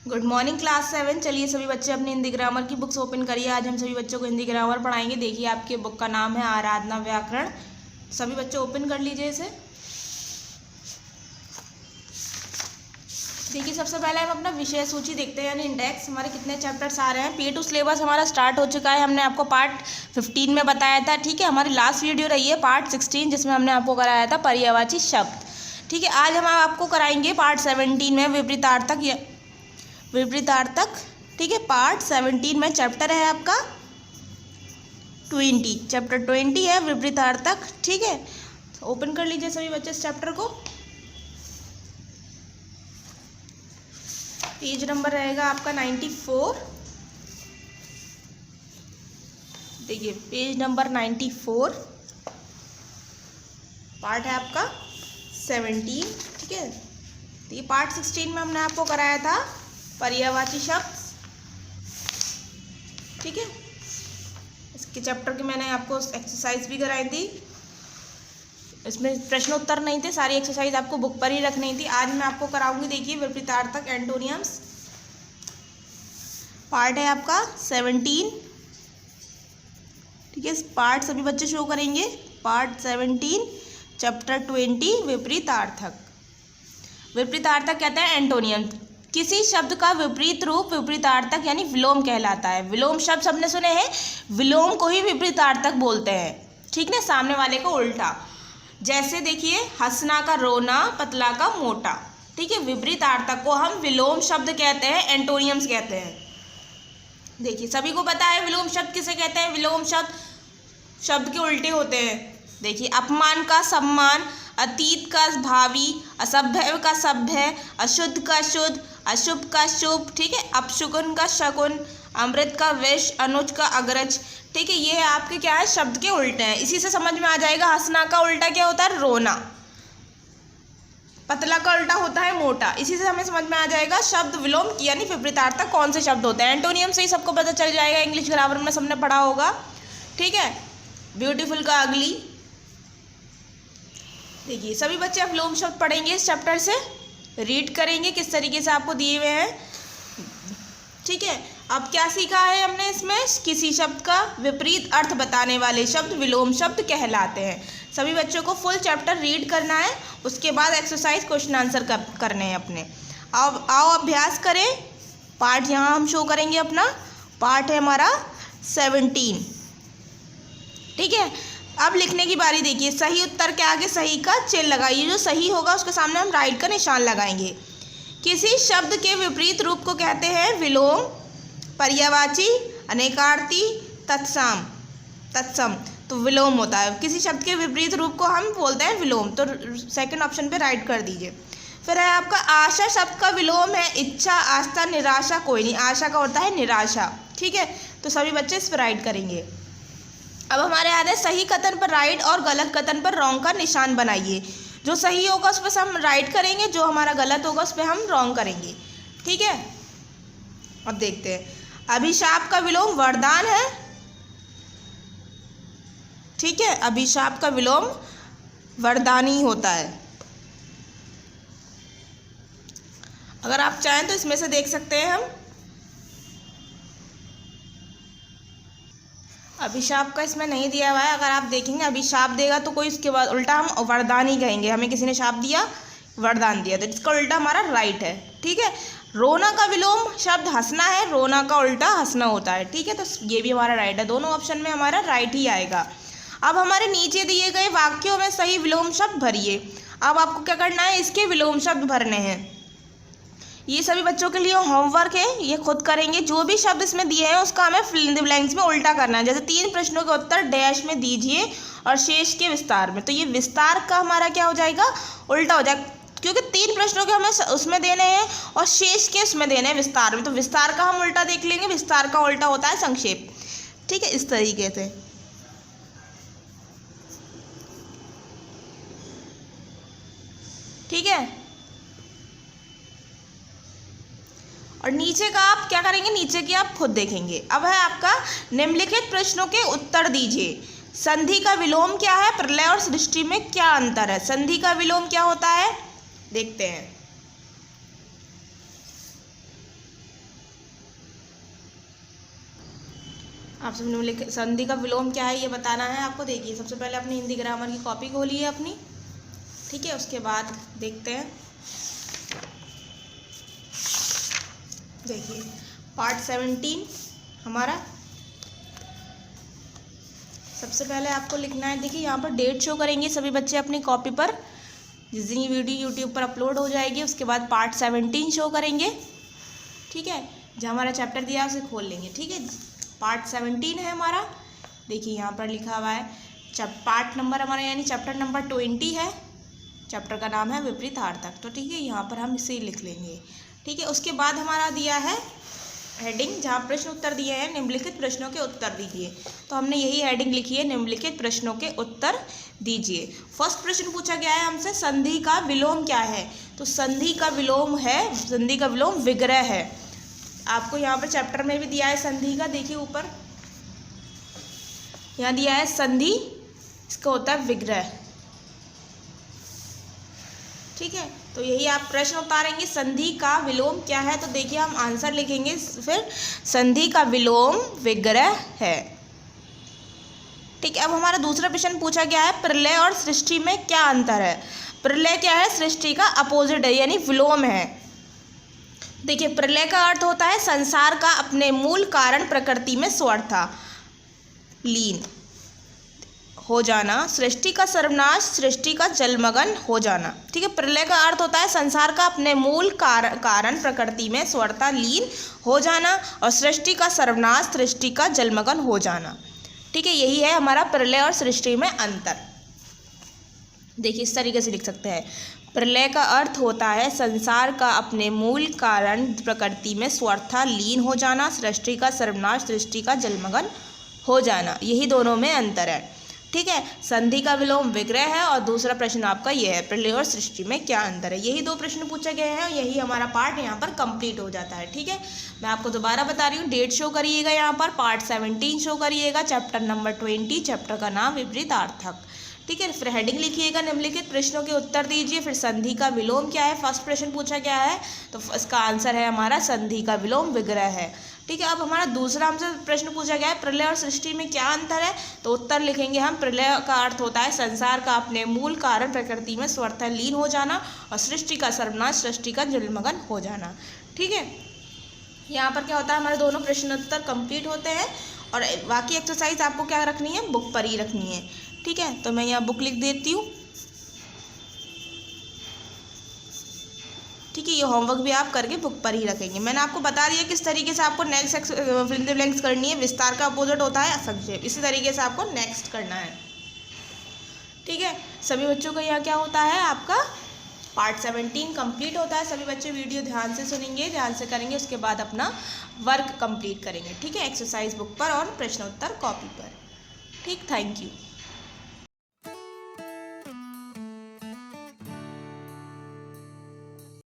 Good morning class 7। चलिए सभी बच्चे अपनी हिंदी ग्रामर की बुक्स ओपन करिए। आज हम सभी बच्चों को हिंदी ग्रामर पढ़ाएंगे। देखिए आपके बुक का नाम है आराधना व्याकरण। सभी बच्चे ओपन कर लीजिए इसे। देखिए सबसे पहले हम अपना विषय सूची देखते हैं, यानी इंडेक्स। हमारे कितने चैप्टर्स आ रहे हैं। P2 सिलेबस हमारा स्टार्ट हो चुका है। हमने आपको पार्ट 15 में बताया था, ठीक है। हमारी लास्ट वीडियो रही है पार्ट 16, जिसमें हमने आपको कराया था पर्यायवाची शब्द, ठीक है। आज हम आपको कराएंगे पार्ट 17 में विपरीतार्थक, ठीक है। पार्ट 17 में चैप्टर है आपका 20, चैप्टर 20 है विपरीतार्थक, ठीक है। ओपन कर लीजिए सभी बच्चे इस चैप्टर को। पेज नंबर रहेगा आपका 94। देखिए पेज नंबर 94, पार्ट है आपका 17, ठीक है। तो ये पार्ट 16 में हमने आपको कराया था पर्यायवाची शब्द, ठीक है। इसके चैप्टर की मैंने आपको एक्सरसाइज भी कराई थी। इसमें प्रश्न उत्तर नहीं थे, सारी एक्सरसाइज आपको बुक पर ही रखनी थी। आज मैं आपको कराऊंगी, देखिए विपरीतार्थक एंटोनियम्स। पार्ट है आपका 17, ठीक है। पार्ट सभी बच्चे शो करेंगे। Part 17 chapter 20 विपरीतार्थक। विपरीतार्थक कहते हैं एंटोनियम। किसी शब्द का विपरीत रूप विपरीतार्थक यानी विलोम कहलाता है। विलोम शब्द सबने सुने हैं, विलोम को ही विपरीतार्थक बोलते हैं, ठीक ना, सामने वाले को उल्टा। जैसे देखिए हंसना का रोना, पतला का मोटा, ठीक है। विपरीतार्थक को हम विलोम शब्द कहते हैं, एंटोनियम्स कहते हैं। देखिए सभी को पता है विलोम शब्द किसे कहते हैं। विलोम शब्द के उल्टे होते हैं। देखिए अपमान का सम्मान, अतीत का भावी, असभ्य का सभ्य, अशुद्ध का शुद्ध, अशुभ का शुभ, ठीक है। अपशकुन का शकुन, अमृत का विष, अनुज का अग्रज, ठीक है। ये आपके क्या है, शब्द के उल्टे हैं। इसी से समझ में आ जाएगा हंसना का उल्टा क्या होता है, रोना। पतला का उल्टा होता है मोटा। इसी से हमें समझ में आ जाएगा शब्द विलोम यानी विपरीतार्थक कौन से शब्द होते हैं। एंटोनियम से ही सबको पता चल जाएगा, इंग्लिश ग्रामर में सबने पढ़ा होगा, ठीक है। ब्यूटीफुल का अगली। देखिए सभी बच्चे अब विलोम शब्द पढ़ेंगे, इस चैप्टर से रीड करेंगे किस तरीके से आपको दिए हुए हैं, ठीक है। अब क्या सीखा है हमने इसमें, किसी शब्द का विपरीत अर्थ बताने वाले शब्द विलोम शब्द कहलाते हैं। सभी बच्चों को फुल चैप्टर रीड करना है, उसके बाद एक्सरसाइज क्वेश्चन आंसर करने हैं अपने। आओ अभ्यास करें। पार्ट यहाँ हम शो करेंगे अपना। पार्ट है हमारा 17, ठीक है। अब लिखने की बारी। देखिए सही उत्तर के आगे सही का चिन्ह लगाइए। जो सही होगा उसके सामने हम राइट का निशान लगाएंगे। किसी शब्द के विपरीत रूप को कहते हैं विलोम, पर्यायवाची, अनेकार्थी, तत्सम। तो विलोम होता है। किसी शब्द के विपरीत रूप को हम बोलते हैं विलोम। तो सेकंड ऑप्शन पे राइट कर दीजिए। फिर है आपका आशा शब्द का विलोम है इच्छा, आस्था, निराशा कोई नहीं। आशा का होता है निराशा, ठीक है। तो सभी बच्चे इस पर राइट करेंगे। अब हमारे याद है सही कथन पर राइट और गलत कथन पर रॉन्ग का निशान बनाइए। जो सही होगा उस पर हम राइट करेंगे, जो हमारा गलत होगा उस पर हम रॉन्ग करेंगे, ठीक है। अब देखते हैं। अभिशाप का विलोम वरदान है, ठीक है। अभिशाप का विलोम वरदान ही होता है। अगर आप चाहें तो इसमें से देख सकते हैं हम। अभिशाप का इसमें नहीं दिया हुआ है। अगर आप देखेंगे अभिशाप देगा तो कोई उसके बाद उल्टा हम वरदान ही कहेंगे। हमें किसी ने शाप दिया, वरदान दिया, तो इसका उल्टा हमारा राइट है, ठीक है। रोना का विलोम शब्द हंसना है, रोना का उल्टा हंसना होता है, ठीक है। तो ये भी हमारा राइट है। दोनों ऑप्शन में हमारा राइट ही आएगा। अब हमारे नीचे दिए गए वाक्यों में सही विलोम शब्द भरिए। अब आपको क्या करना है, इसके विलोम शब्द भरने हैं। ये सभी बच्चों के लिए होमवर्क है, ये खुद करेंगे। जो भी शब्द इसमें दिए हैं उसका हमें फिल इन द ब्लैंक्स में उल्टा करना है। जैसे 3 प्रश्नों के उत्तर डैश में दीजिए और शेष के विस्तार में। तो ये विस्तार का हमारा क्या हो जाएगा, उल्टा हो जाएगा, क्योंकि 3 प्रश्नों के हमें उसमें देने हैं और शेष के उसमें देने हैं विस्तार में। तो विस्तार का हम उल्टा देख लेंगे। विस्तार का उल्टा होता है संक्षेप, ठीक है। इस तरीके से, ठीक है। और नीचे का आप क्या करेंगे, नीचे की आप खुद देखेंगे। अब है आपका निम्नलिखित प्रश्नों के उत्तर दीजिए। संधि का विलोम क्या है, प्रलय और सृष्टि में क्या अंतर है। संधि का विलोम क्या होता है, देखते हैं। आप सब निम्नलिखित संधि का विलोम क्या है ये बताना है आपको। देखिए सबसे पहले अपनी हिंदी ग्रामर की कॉपी खोली है अपनी, ठीक है। उसके बाद देखते हैं, देखिए पार्ट 17 हमारा। सबसे पहले आपको लिखना है, देखिए यहाँ पर डेट शो करेंगे सभी बच्चे अपनी कॉपी पर, जिस दिन ये वीडियो यूट्यूब पर अपलोड हो जाएगी। उसके बाद पार्ट 17 शो करेंगे, ठीक है। जो हमारा चैप्टर दिया है उसे खोल लेंगे, ठीक है। पार्ट 17 है हमारा, देखिए यहाँ पर लिखा हुआ है पार्ट नंबर हमारा यानी चैप्टर नंबर 20 है। चैप्टर का नाम है विपरीतार्थक, तो ठीक है यहाँ पर हम इसे लिख लेंगे, ठीक है। उसके बाद हमारा दिया है हेडिंग, जहाँ प्रश्न उत्तर दिए हैं, निम्नलिखित प्रश्नों के उत्तर दीजिए। तो हमने यही हेडिंग लिखी है, निम्नलिखित प्रश्नों के उत्तर दीजिए। फर्स्ट प्रश्न पूछा गया है हमसे, संधि का विलोम क्या है। तो संधि का विलोम है, संधि का विलोम विग्रह है। आपको यहाँ पर चैप्टर में भी दिया है संधि का, देखिए ऊपर यहाँ दिया है संधि, इसका होता है विग्रह, ठीक है। तो यही आप प्रश्न उतारेंगे, संधि का विलोम क्या है। तो देखिए हम आंसर लिखेंगे फिर, संधि का विलोम विग्रह है, ठीक है। अब हमारा दूसरा प्रश्न पूछा गया है, प्रलय और सृष्टि में क्या अंतर है। प्रलय क्या है, सृष्टि का अपोजिट है यानी विलोम है। देखिए प्रलय का अर्थ होता है संसार का अपने मूल कारण प्रकृति में स्वतः लीन हो जाना, सृष्टि का सर्वनाश, सृष्टि का जलमग्न हो जाना, ठीक है। प्रलय का अर्थ होता है संसार का अपने मूल कारण प्रकृति में स्वतः लीन हो जाना, और सृष्टि का सर्वनाश, सृष्टि का जलमग्न हो जाना, ठीक है। यही है हमारा प्रलय और सृष्टि में अंतर। देखिए इस तरीके से लिख सकते हैं, प्रलय का अर्थ होता है संसार का अपने मूल कारण प्रकृति में स्वतः लीन हो जाना, सृष्टि का सर्वनाश, सृष्टि का जलमग्न हो जाना, यही दोनों में अंतर है, ठीक है। संधि का विलोम विग्रह है, और दूसरा प्रश्न आपका यह है, प्रलय और सृष्टि में क्या अंतर है। यही दो प्रश्न पूछे गए हैं, और यही हमारा पार्ट यहाँ पर कंप्लीट हो जाता है, ठीक है। मैं आपको दोबारा बता रही हूँ, डेट शो करिएगा यहाँ पर, पार्ट 17 शो करिएगा, चैप्टर नंबर 20, चैप्टर का नाम विपरीतार्थक, ठीक है। फिर हेडिंग लिखिएगा, निम्नलिखित प्रश्नों के उत्तर दीजिए। फिर संधि का विलोम क्या है, फर्स्ट प्रश्न पूछा गया है, तो इसका आंसर है हमारा संधि का विलोम विग्रह है, ठीक है। अब हमारा दूसरा हमसे प्रश्न पूछा गया है, प्रलय और सृष्टि में क्या अंतर है। तो उत्तर लिखेंगे हम, प्रलय का अर्थ होता है संसार का अपने मूल कारण प्रकृति में स्वतः लीन हो जाना, और सृष्टि का सर्वनाश, सृष्टि का जलमग्न हो जाना, ठीक है। यहाँ पर क्या होता है, हमारे दोनों प्रश्नोत्तर कंप्लीट होते हैं, और बाकी एक्सरसाइज आपको क्या रखनी है, बुक पर ही रखनी है, ठीक है। तो मैं यहाँ बुक लिख देती हूँ, ठीक है। ये होमवर्क भी आप करके बुक पर ही रखेंगे। मैंने आपको बता दिया किस तरीके से आपको next fill in the blanks करनी है। विस्तार का अपोजिट होता है संक्षेप, इसी तरीके से आपको नेक्स्ट करना है, ठीक है। सभी बच्चों का यहाँ क्या होता है, आपका पार्ट 17 कंप्लीट होता है। सभी बच्चे वीडियो ध्यान से सुनेंगे, ध्यान से करेंगे, उसके बाद अपना वर्क कंप्लीट करेंगे, ठीक है। एक्सरसाइज बुक पर और प्रश्नोत्तर कॉपी पर, ठीक। Thank you.